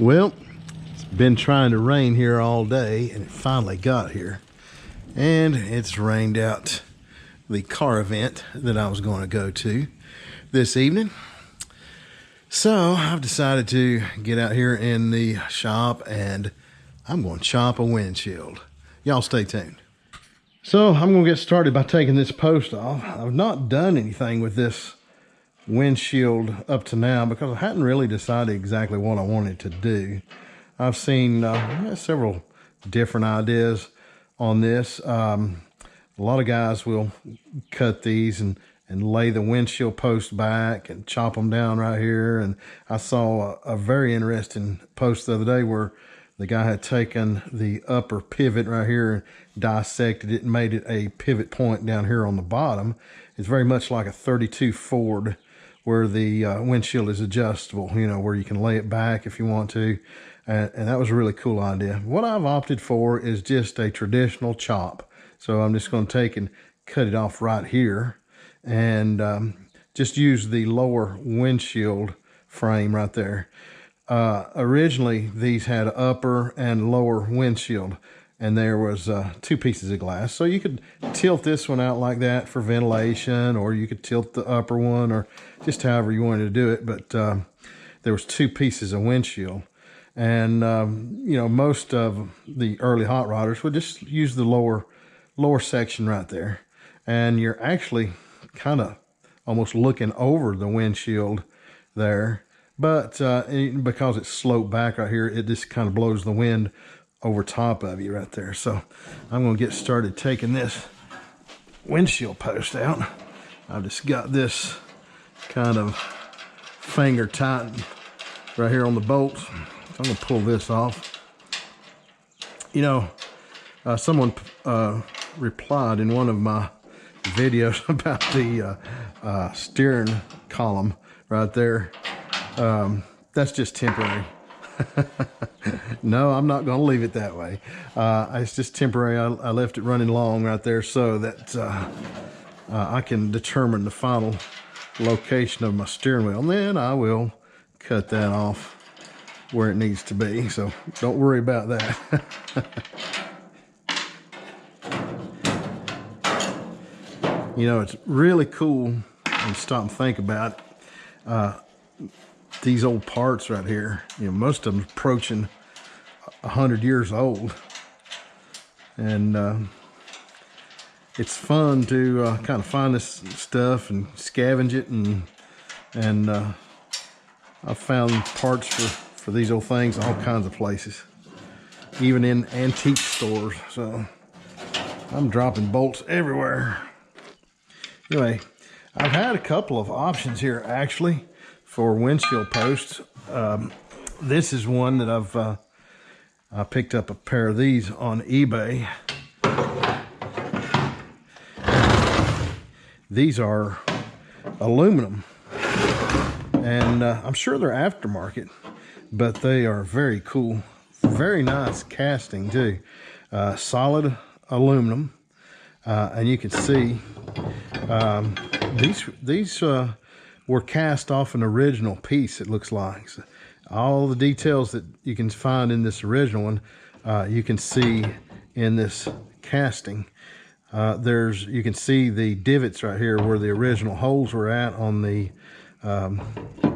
Well, it's been trying to rain here all day, and it finally got here. And it's rained out the car event that I was going to go to this evening. So I've decided to get out here in the shop and I'm going to chop a windshield. Y'all stay tuned. So I'm going to get started by taking this post off. I've not done anything with this windshield up to now because I hadn't really decided exactly what I wanted to do. I've seen several different ideas on this. A lot of guys will cut these and lay the windshield post back and chop them down right here. And I saw a very interesting post the other day where the guy had taken the upper pivot right here and dissected it and made it a pivot point down here on the bottom. It's very much like a 32 Ford where the windshield is adjustable, you know, where you can lay it back if you want to. And that was a really cool idea. What I've opted for is just a traditional chop. So I'm just going to take and cut it off right here and just use the lower windshield frame right there. Originally, these had upper and lower windshield, and there was 2 pieces of glass. So you could tilt this one out like that for ventilation, or you could tilt the upper one, or just however you wanted to do it. But there was 2 pieces of windshield. And, you know, most of the early hot rodders would just use the lower section right there. And you're actually kind of almost looking over the windshield there. But because it's sloped back right here, it just kind of blows the wind over top of you right there. So I'm going to get started taking this windshield post out. I've just got this kind of finger tightened right here on the bolts. So I'm going to pull this off. You know, someone replied in one of my videos about the steering column right there. That's just temporary. No, I'm not going to leave it that way. It's just temporary. I left it running long right there so that I can determine the final location of my steering wheel. And then I will cut that off where it needs to be. So don't worry about that. You know, it's really cool when you stop and think about these old parts right here. You know, most of them approaching 100 years old. And it's fun to kind of find this stuff and scavenge it. And I've found parts for these old things all kinds of places, even in antique stores. So I'm dropping bolts everywhere. Anyway, I've had a couple of options here actually for windshield posts. This is one that I picked up a pair of these on eBay. These are aluminum, and I'm sure they're aftermarket, but they are very cool. Very nice casting too. Solid aluminum, and you can see these were cast off an original piece, it looks like. So all the details that you can find in this original one, you can see in this casting. You can see the divots right here where the original holes were at on the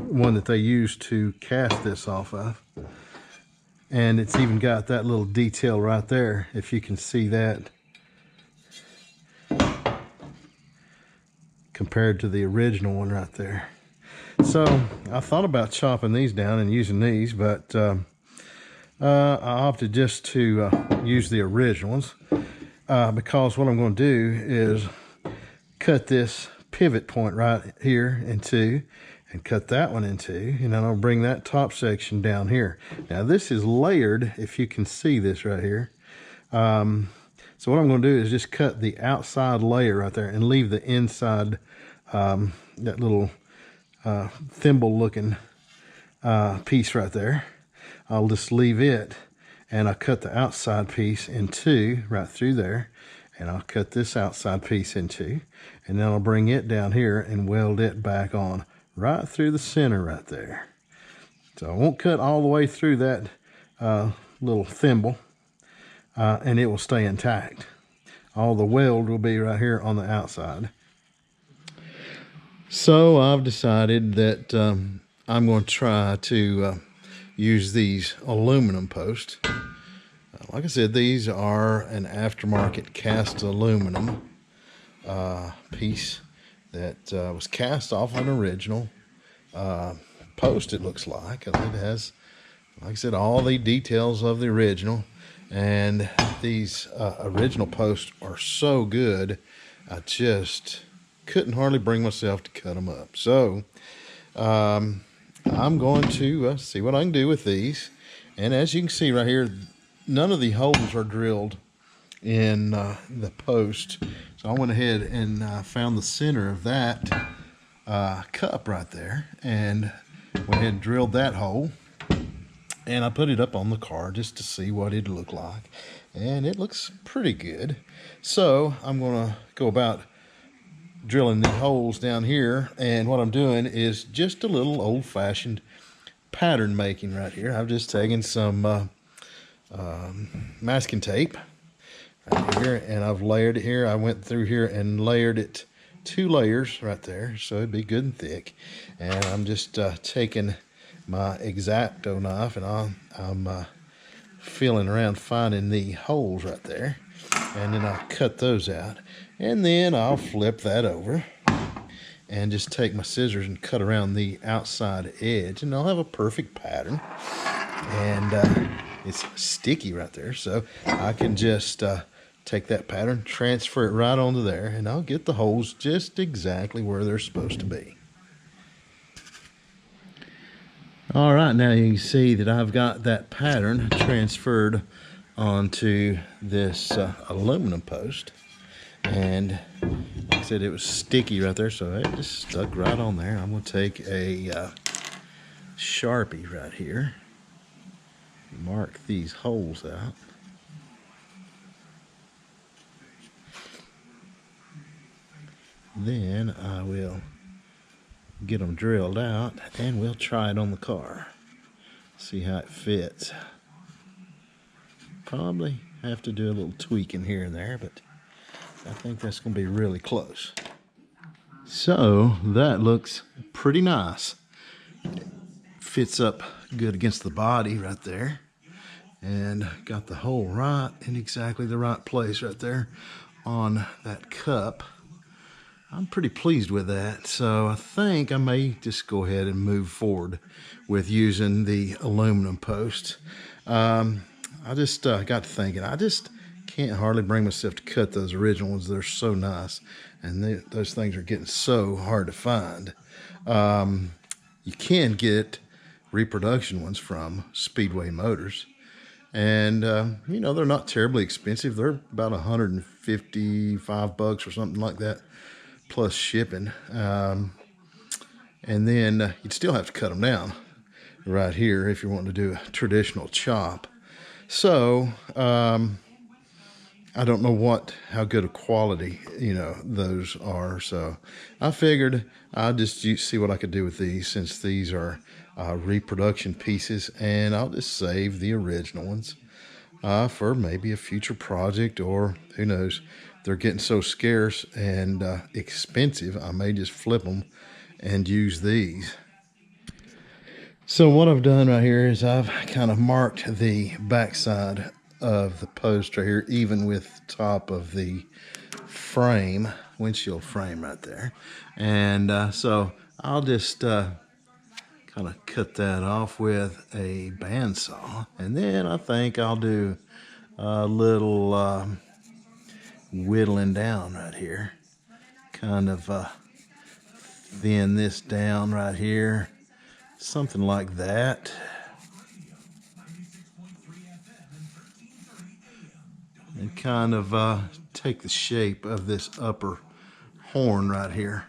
one that they used to cast this off of. And it's even got that little detail right there, if you can see that, compared to the original one right there. So I thought about chopping these down and using these, but I opted just to use the original ones because what I'm going to do is cut this pivot point right here in 2 and cut that one in 2, and then I'll bring that top section down here. Now this is layered, if you can see this right here. So what I'm going to do is just cut the outside layer right there and leave the inside, that little thimble looking piece right there. I'll just leave it, and I'll cut the outside piece in 2 right through there, and I'll cut this outside piece in 2, and then I'll bring it down here and weld it back on right through the center right there. So I won't cut all the way through that little thimble, and it will stay intact. All the weld will be right here on the outside. So I've decided that I'm going to try to use these aluminum posts. Like I said, these are an aftermarket cast aluminum piece that was cast off an original post, it looks like. It has, like I said, all the details of the original. And these original posts are so good, I just couldn't hardly bring myself to cut them up. So I'm going to see what I can do with these. And as you can see right here, none of the holes are drilled in the post. So I went ahead and found the center of that cup right there and went ahead and drilled that hole. And I put it up on the car just to see what it'd look like. And it looks pretty good. So I'm going to go about drilling the holes down here. And what I'm doing is just a little old-fashioned pattern making right here. I've just taken some masking tape right here, and I've layered it here. I went through here and layered it 2 layers right there, so it'd be good and thick. And I'm just taking my X-Acto knife, and I'm feeling around finding the holes right there, and then I'll cut those out, and then I'll flip that over and just take my scissors and cut around the outside edge, and I'll have a perfect pattern. And it's sticky right there, so I can just take that pattern, transfer it right onto there, and I'll get the holes just exactly where they're supposed to be. All right, now you can see that I've got that pattern transferred onto this aluminum post. And like I said, it was sticky right there, so it just stuck right on there. I'm going to take a Sharpie right here, mark these holes out. Then I will get them drilled out, and we'll try it on the car. See how it fits. Probably have to do a little tweaking here and there, but I think that's going to be really close. So that looks pretty nice. Fits up good against the body right there. And got the hole right in exactly the right place right there on that cup. I'm pretty pleased with that, so I think I may just go ahead and move forward with using the aluminum post. I just got to thinking, I just can't hardly bring myself to cut those original ones. They're so nice, and those things are getting so hard to find. You can get reproduction ones from Speedway Motors, and you know, they're not terribly expensive. They're about $155 or something like that, plus shipping. And then you'd still have to cut them down right here if you want to do a traditional chop. So I don't know how good a quality, you know, those are. So I figured I'll just see what I could do with these, since these are reproduction pieces, and I'll just save the original ones for maybe a future project, or who knows. They're getting so scarce and expensive, I may just flip them and use these. So what I've done right here is I've kind of marked the backside of the post right here, even with the top of the frame, windshield frame right there. And so I'll just kind of cut that off with a bandsaw. And then I think I'll do a little whittling down right here. Kind of thin this down right here. Something like that. And kind of take the shape of this upper horn right here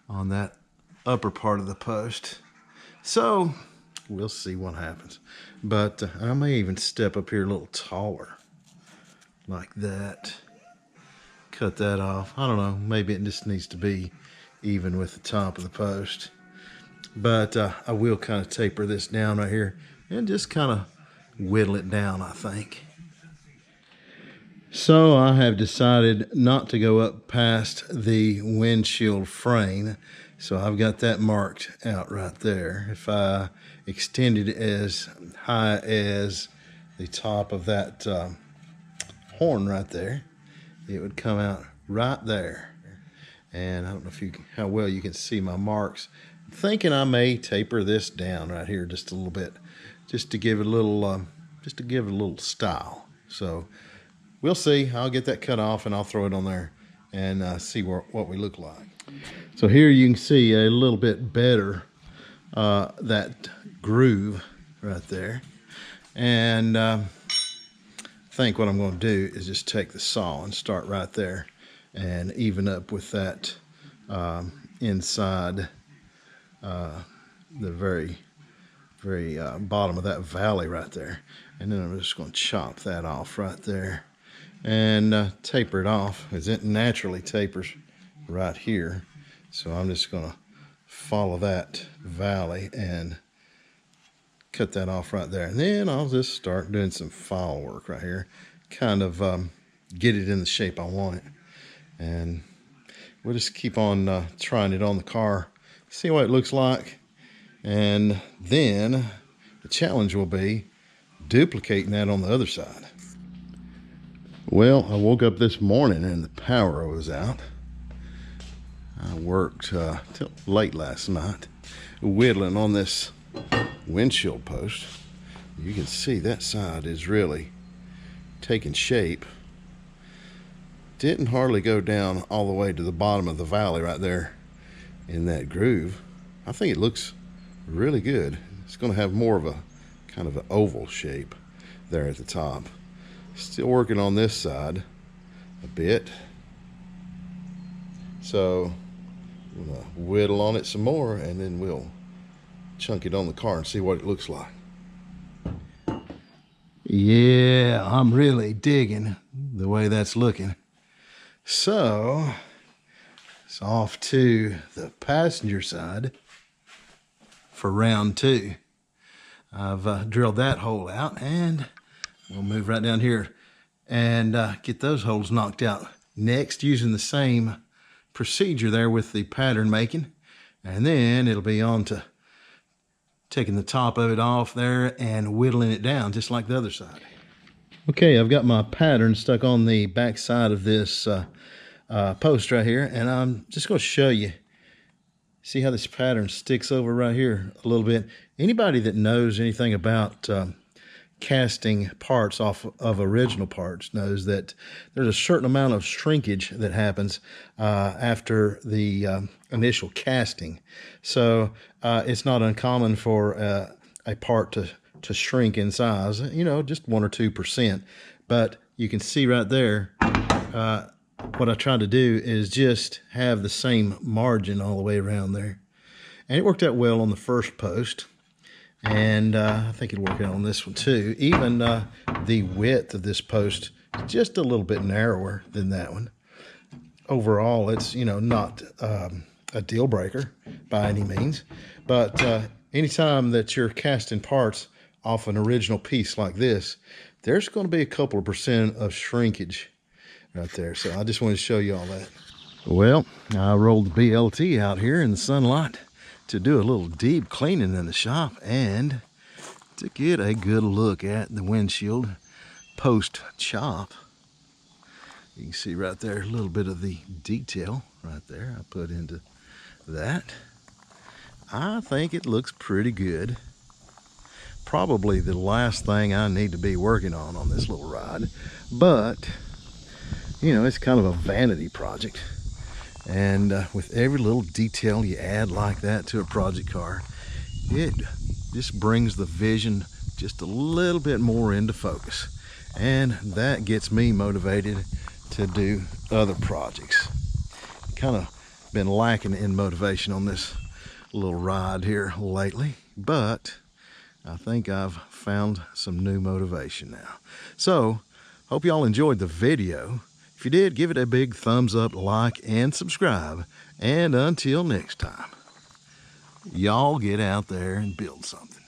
on that upper part of the post. So we'll see what happens. But I may even step up here a little taller like that. Cut that off. I don't know, maybe it just needs to be even with the top of the post. but I will kind of taper this down right here and just kind of whittle it down, I think. So I have decided not to go up past the windshield frame. So I've got that marked out right there. If I extended it as high as the top of that horn right there, it would come out right there. And I don't know how well you can see my marks. I'm thinking I may taper this down right here just a little bit, just to give it a little style. So we'll see. I'll get that cut off and I'll throw it on there and see what we look like. So here you can see a little bit better that groove right there. And I think what I'm going to do is just take the saw and start right there and even up with that inside the very bottom of that valley right there. And then I'm just going to chop that off right there and taper it off, as it naturally tapers right here. So I'm just going to follow that valley and cut that off right there. And then I'll just start doing some file work right here, kind of get it in the shape I want it. And we'll just keep on trying it on the car, see what it looks like. And then the challenge will be duplicating that on the other side. Well, I woke up this morning and the power was out. I worked till late last night whittling on this windshield post. You can see that side is really taking shape. Didn't hardly go down all the way to the bottom of the valley right there in that groove. I think it looks really good. It's going to have more of a kind of an oval shape there at the top. Still working on this side a bit. So I'm going to whittle on it some more and then we'll chunk it on the car and see what it looks like. Yeah, I'm really digging the way that's looking. So it's off to the passenger side for round 2. I've drilled that hole out and we'll move right down here and get those holes knocked out next using the same procedure there with the pattern making. And then it'll be on to taking the top of it off there and whittling it down just like the other side. Okay, I've got my pattern stuck on the back side of this post right here, and I'm just going to show you. See how this pattern sticks over right here a little bit. Anybody that knows anything about casting parts off of original parts knows that there's a certain amount of shrinkage that happens after the initial casting. So it's not uncommon for a part to shrink in size, you know, just 1 or 2%. But you can see right there, what I tried to do is just have the same margin all the way around there. And it worked out well on the first post. And I think it'll work out on this one too. Even the width of this post is just a little bit narrower than that one. Overall, it's, you know, not a deal breaker by any means. But anytime that you're casting parts off an original piece like this, there's going to be a couple of % of shrinkage right there. So I just wanted to show you all that. Well, I rolled the BLT out here in the sunlight to do a little deep cleaning in the shop and to get a good look at the windshield post chop. You can see right there a little bit of the detail right there I put into that. I think it looks pretty good. Probably the last thing I need to be working on this little ride, but you know, it's kind of a vanity project. And with every little detail you add like that to a project car, it just brings the vision just a little bit more into focus. And that gets me motivated to do other projects. Kind of been lacking in motivation on this little ride here lately, but I think I've found some new motivation now. So, hope y'all enjoyed the video. If you did, give it a big thumbs up, like, and subscribe. And until next time, Y'all get out there and build something.